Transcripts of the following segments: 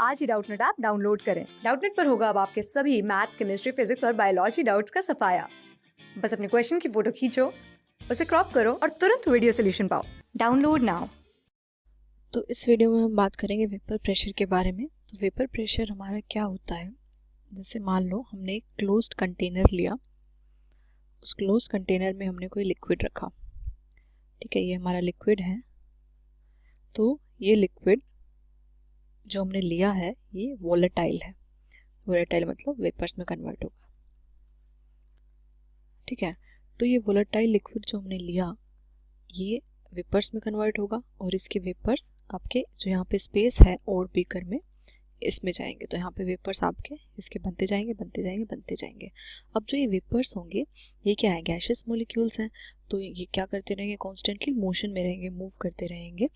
आज ही Doubtnut app download करें। Doubtnut पर होगा अब आपके सभी मैथ्स, केमिस्ट्री, फिजिक्स और बायोलॉजी डाउट्स का सफाया। बस अपने क्वेश्चन की फोटो खींचो, उसे क्रॉप करो और तुरंत वीडियो सोल्यूशन पाओ। Download now. तो इस वीडियो में हम बात करेंगे वेपर प्रेशर के बारे में। तो वेपर प्रेशर हमारा क्या होता है, जैसे मान लो हमने एक क्लोज्ड कंटेनर लिया, उस क्लोज्ड कंटेनर में हमने कोई लिक्विड रखा, ठीक है, ये हमारा लिक्विड है। तो ये लिक्विड जो हमने लिया है ये वोलेटाइल है। वोलेटाइल मतलब वेपर्स में कन्वर्ट होगा, ठीक है। तो ये वोलेटाइल लिक्विड जो हमने लिया ये वेपर्स में कन्वर्ट होगा और इसके वेपर्स आपके जो यहाँ पे स्पेस है और बीकर में इसमें जाएंगे। तो यहाँ पे वेपर्स आपके इसके बनते जाएंगे बनते जाएंगे बनते जाएंगे। अब जो ये वेपर्स होंगे ये क्या है, गैशियस मॉलिक्यूल्स हैं। तो ये क्या करते रहेंगे, कॉन्स्टेंटली मोशन में रहेंगे, मूव करते रहेंगे,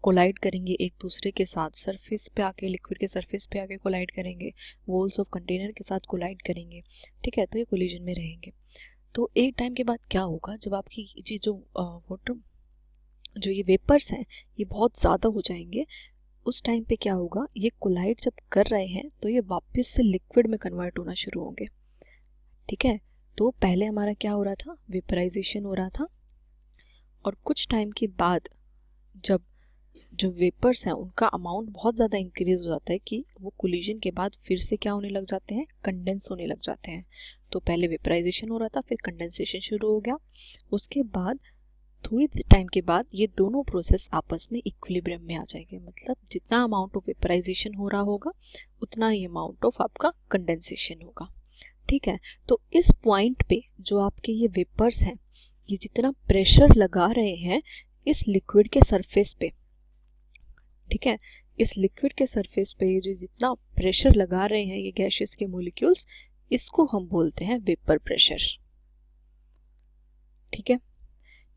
कोलाइड करेंगे एक दूसरे के साथ, सरफेस पे आके, लिक्विड के सरफेस पे आके कोलाइड करेंगे, वॉल्स ऑफ कंटेनर के साथ कोलाइड करेंगे, ठीक है। तो ये कोलिजन में रहेंगे। तो एक टाइम के बाद क्या होगा, जब आपकी ये जो वाटर जो ये वेपर्स हैं ये बहुत ज़्यादा हो जाएंगे, उस टाइम पे क्या होगा, ये कोलाइड जब कर रहे हैं तो ये वापस से लिक्विड में कन्वर्ट होना शुरू होंगे, ठीक है। तो पहले हमारा क्या हो रहा था, वेपराइजेशन हो रहा था, और कुछ टाइम के बाद जब जो वेपर्स हैं उनका अमाउंट बहुत ज़्यादा इंक्रीज हो जाता है कि वो कोलिजन के बाद फिर से क्या होने लग जाते हैं, कंडेंस होने लग जाते हैं। तो पहले वेपराइजेशन हो रहा था, फिर कंडेंसेशन शुरू हो गया, उसके बाद थोड़ी टाइम के बाद ये दोनों प्रोसेस आपस में इक्विलिब्रियम में आ जाएंगे। मतलब जितना अमाउंट ऑफ वेपराइजेशन हो रहा होगा उतना ही अमाउंट ऑफ आपका कंडेंसेशन होगा, ठीक है। तो इस पॉइंट पे जो आपके ये वेपर्स हैं ये जितना प्रेशर लगा रहे हैं इस लिक्विड के सरफेस पे, ठीक है, इस लिक्विड के सरफेस पे ये जो जितना प्रेशर लगा रहे हैं ये गैसेस के मॉलिक्यूल्स, इसको हम बोलते हैं वेपर प्रेशर, ठीक है।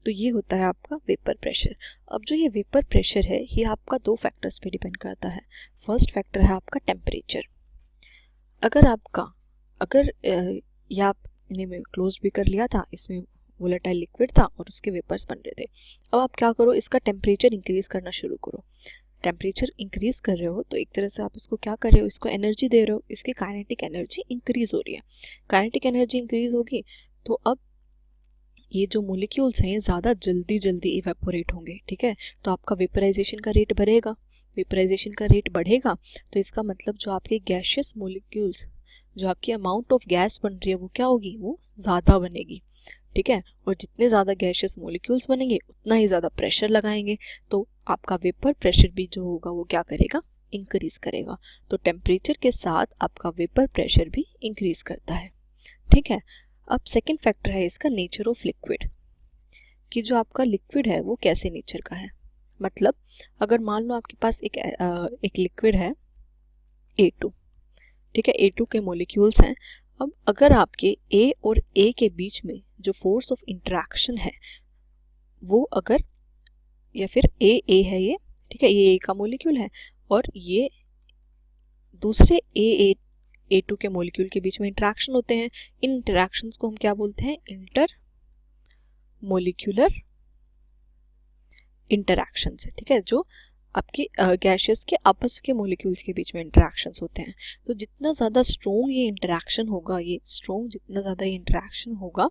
तो ये होता है आपका वेपर प्रेशर। अब जो ये वेपर प्रेशर है ये आपका दो फैक्टर्स पे डिपेंड करता है। फर्स्ट फैक्टर है आपका टेम्परेचर। अगर ये आपने में क्लोज भी कर लिया था, इसमें वोलेटाइल लिक्विड था और उसके वेपर्स बन रहे थे, अब आप क्या करो, इसका टेम्परेचर इंक्रीज करना शुरू करो। टेम्परेचर इंक्रीज कर रहे हो तो एक तरह से आप इसको क्या कर रहे हो, इसको एनर्जी दे रहे हो, इसकी काइनेटिक एनर्जी इंक्रीज हो रही है। काइनेटिक एनर्जी इंक्रीज होगी तो अब ये जो मोलिक्यूल्स हैं ये ज़्यादा जल्दी इवेपोरेट होंगे, ठीक है। तो आपका वेपराइजेशन का रेट बढ़ेगा, वेपराइजेशन का रेट बढ़ेगा तो इसका मतलब जो आपके गैशियस मोलिक्यूल्स, जो आपकी अमाउंट ऑफ गैस बन रही है वो क्या होगी, वो ज़्यादा बनेगी, ठीक है। और जितने ज़्यादा गैशियस मोलिक्यूल्स बनेंगे उतना ही ज़्यादा प्रेशर लगाएंगे, तो आपका वेपर प्रेशर भी जो होगा वो क्या करेगा, इंक्रीज करेगा। तो टेम्परेचर के साथ आपका वेपर प्रेशर भी इंक्रीज करता है, ठीक है। अब सेकेंड फैक्टर है इसका नेचर ऑफ लिक्विड, कि जो आपका लिक्विड है वो कैसे नेचर का है। मतलब अगर मान लो आपके पास एक लिक्विड है A2, ठीक है, A2 के मॉलिक्यूल्स हैं। अब अगर आपके A और A के बीच में जो फोर्स ऑफ इंटरेक्शन है वो अगर, या फिर A है ये, ठीक है, ये A का मॉलिक्यूल है और ये दूसरे A2 के मॉलिक्यूल के बीच में इंटरेक्शन होते हैं। इन इंटरेक्शंस को हम क्या बोलते हैं, इंटर मोलिक्यूलर इंटरेक्शंस है, ठीक है, जो आपके गैसेस के आपस के मॉलिक्यूल्स के बीच में इंटरेक्शंस होते हैं। तो जितना ज़्यादा स्ट्रॉन्ग ये इंटरेक्शन होगा, जितना ज़्यादा ये इंटरेक्शन होगा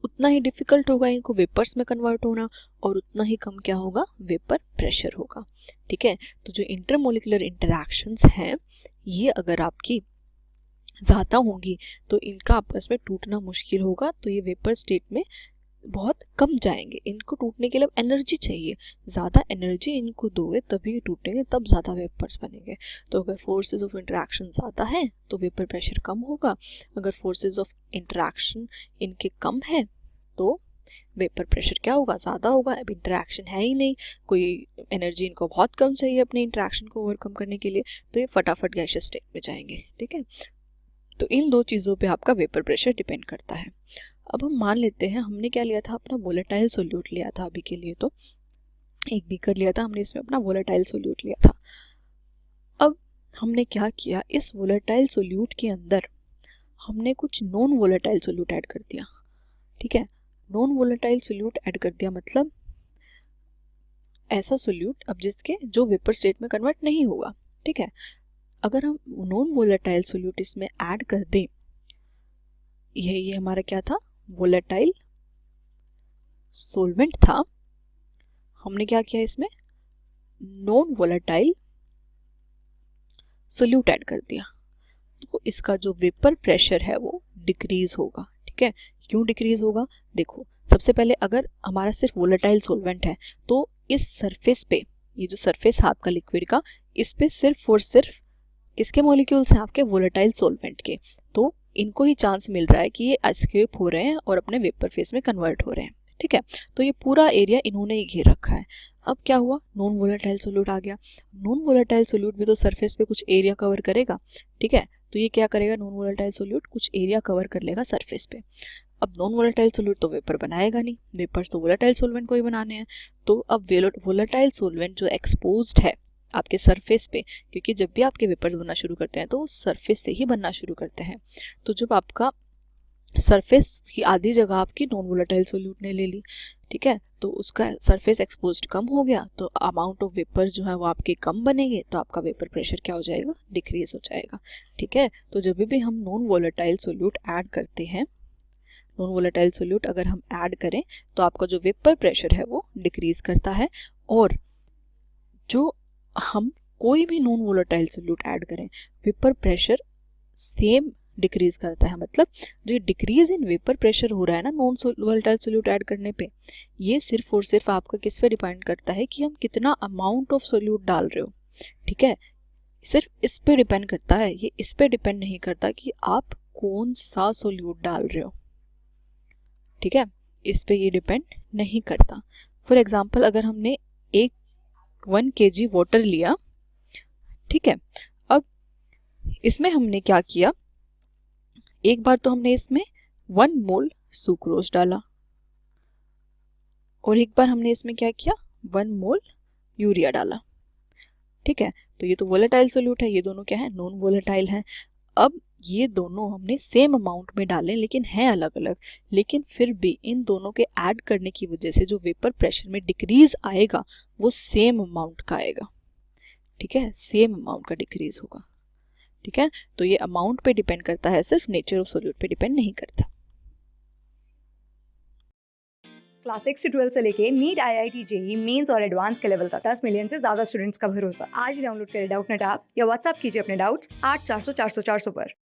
उतना ही डिफिकल्ट होगा इनको वेपर्स में कन्वर्ट होना, और उतना ही कम क्या होगा, वेपर प्रेशर होगा, ठीक है। तो जो इंटरमोलिकुलर इंटरेक्शंस हैं ये अगर आपकी ज़्यादा होंगी तो इनका आपस में टूटना मुश्किल होगा, तो ये वेपर स्टेट में बहुत कम जाएंगे। इनको टूटने के लिए एनर्जी चाहिए, ज़्यादा एनर्जी इनको दोगे तभी ये टूटेंगे, तब ज़्यादा वेपर्स बनेंगे। तो अगर फोर्सेस ऑफ इंटरेक्शन ज़्यादा है तो वेपर प्रेशर कम होगा, अगर फोर्सेस ऑफ इंटरेक्शन इनके कम है तो वेपर प्रेशर क्या होगा, ज़्यादा होगा। अब इंटरेक्शन है ही नहीं, कोई एनर्जी इनको बहुत कम चाहिए अपने इंटरेक्शन को ओवरकम करने के लिए, तो ये फटाफट गैसियस स्टेट में जाएंगे, ठीक है। तो इन दो चीज़ों पे आपका वेपर प्रेशर डिपेंड करता है। अब हम मान लेते हैं हमने क्या लिया था, अपना वोलेटाइल सोल्यूट लिया था अभी के लिए, तो एक बीकर लिया था हमने, इसमें अपना वोलेटाइल सोल्यूट लिया था। अब हमने क्या किया, इस वोलेटाइल सोल्यूट के अंदर हमने कुछ नॉन वोलेटाइल सोल्यूट ऐड कर दिया, ठीक है। नॉन वोलेटाइल सोल्यूट ऐड कर दिया मतलब ऐसा सोल्यूट अब जिसके जो वेपर स्टेट में कन्वर्ट नहीं होगा, ठीक है। अगर हम नॉन वोलेटाइल सोल्यूट इसमें ऐड कर दें, ये हमारा क्या था, वोलेटाइल सोलवेंट था, हमने क्या किया इसमें नॉन वोलेटाइल सोल्यूट ऐड कर दिया, तो इसका जो वेपर प्रेशर है वो डिक्रीज होगा। ठीक है, क्यों डिक्रीज होगा, देखो सबसे पहले अगर हमारा सिर्फ वोलेटाइल सोलवेंट है तो इस सरफेस पे, ये जो सरफेस है आपका लिक्विड का, इस पे सिर्फ और सिर्फ किसके मॉलिक्यूल्स हैं, आपके वोलेटाइल सोलवेंट के, तो इनको ही चांस मिल रहा है कि ये एस्केप हो रहे हैं और अपने वेपर फेज में कन्वर्ट हो रहे हैं। ठीक है, तो ये पूरा एरिया इन्होंने ही घेर रखा है। अब क्या हुआ, नॉन वोलेटाइल सोल्यूट आ गया। नॉन वोलेटाइल सोल्यूट भी तो सरफेस पे कुछ एरिया कवर करेगा। ठीक है, तो ये क्या करेगा, नॉन वोलेटाइल सोल्यूट कुछ एरिया कवर कर लेगा सरफेस पे। अब नॉन वोलेटाइल सोल्यूट तो वेपर बनाएगा नहीं, वेपर्स तो वोलेटाइल सोलवेंट को ही बनाने हैं, तो अब वोलेटाइल सोलवेंट जो एक्सपोज्ड है आपके सरफेस पे, क्योंकि जब भी आपके वेपर्स बनना शुरू करते हैं तो सरफेस से ही बनना शुरू करते हैं, तो जब आपका सरफेस की आधी जगह आपकी नॉन वोलेटाइल सोल्यूट ने ले ली, ठीक है, तो उसका सरफेस एक्सपोज्ड कम हो गया, तो अमाउंट ऑफ वेपर जो है वो आपके कम बनेंगे, तो आपका वेपर प्रेशर क्या हो जाएगा, डिक्रीज हो जाएगा। ठीक है, तो जब भी हम नॉन वोलेटाइल सोल्यूट ऐड करते हैं, नॉन वोलेटाइल सोल्यूट अगर हम ऐड करें तो आपका जो वेपर प्रेशर है वो डिक्रीज करता है, और जो हम कोई भी नॉन वोलेटाइल सोल्यूट ऐड करें वेपर प्रेशर सेम डिक्रीज करता है। मतलब जो डिक्रीज इन वेपर प्रेशर हो रहा है ना नॉन वोलेटाइल सोल्यूट ऐड करने पे, ये सिर्फ और सिर्फ आपका किस पे डिपेंड करता है कि हम कितना अमाउंट ऑफ सोल्यूट डाल रहे हो। ठीक है, सिर्फ इस पे डिपेंड करता है, ये इस पे डिपेंड नहीं करता कि आप कौन सा सोल्यूट डाल रहे हो। ठीक है, इस पे ये डिपेंड नहीं करता। फॉर एग्जाम्पल अगर हमने 1 kg वाटर लिया, ठीक है, अब इसमें हमने क्या किया, एक बार तो हमने इसमें 1 मोल सुक्रोज डाला, और एक बार हमने इसमें क्या किया, 1 मोल यूरिया डाला। ठीक है, तो ये तो वोलेटाइल सोल्यूट है, ये दोनों क्या है, नॉन वोलेटाइल है। अब ये दोनों हमने सेम अमाउंट में डाले लेकिन हैं अलग अलग, लेकिन फिर भी इन दोनों के ऐड करने की वजह से जो वेपर प्रेशर में डिक्रीज आएगा वो सेम अमाउंट का आएगा। ठीक है, सेम अमाउंट का डिक्रीज होगा। ठीक है, तो ये अमाउंट पे डिपेंड करता है, सिर्फ नेचर ऑफ सोल्यूट पे डिपेंड नहीं करता। क्लास 6 से 12 से लेके नीट, IIT, जेई मेंस और एडवांस के लेवल तक 10 मिलियन से ज्यादा स्टूडेंट्स का भरोसा। आज ही डाउनलोड करें डाउटनेट ऐप या व्हाट्सएप कीजिए अपने डाउट्स 8400 400 400 पर।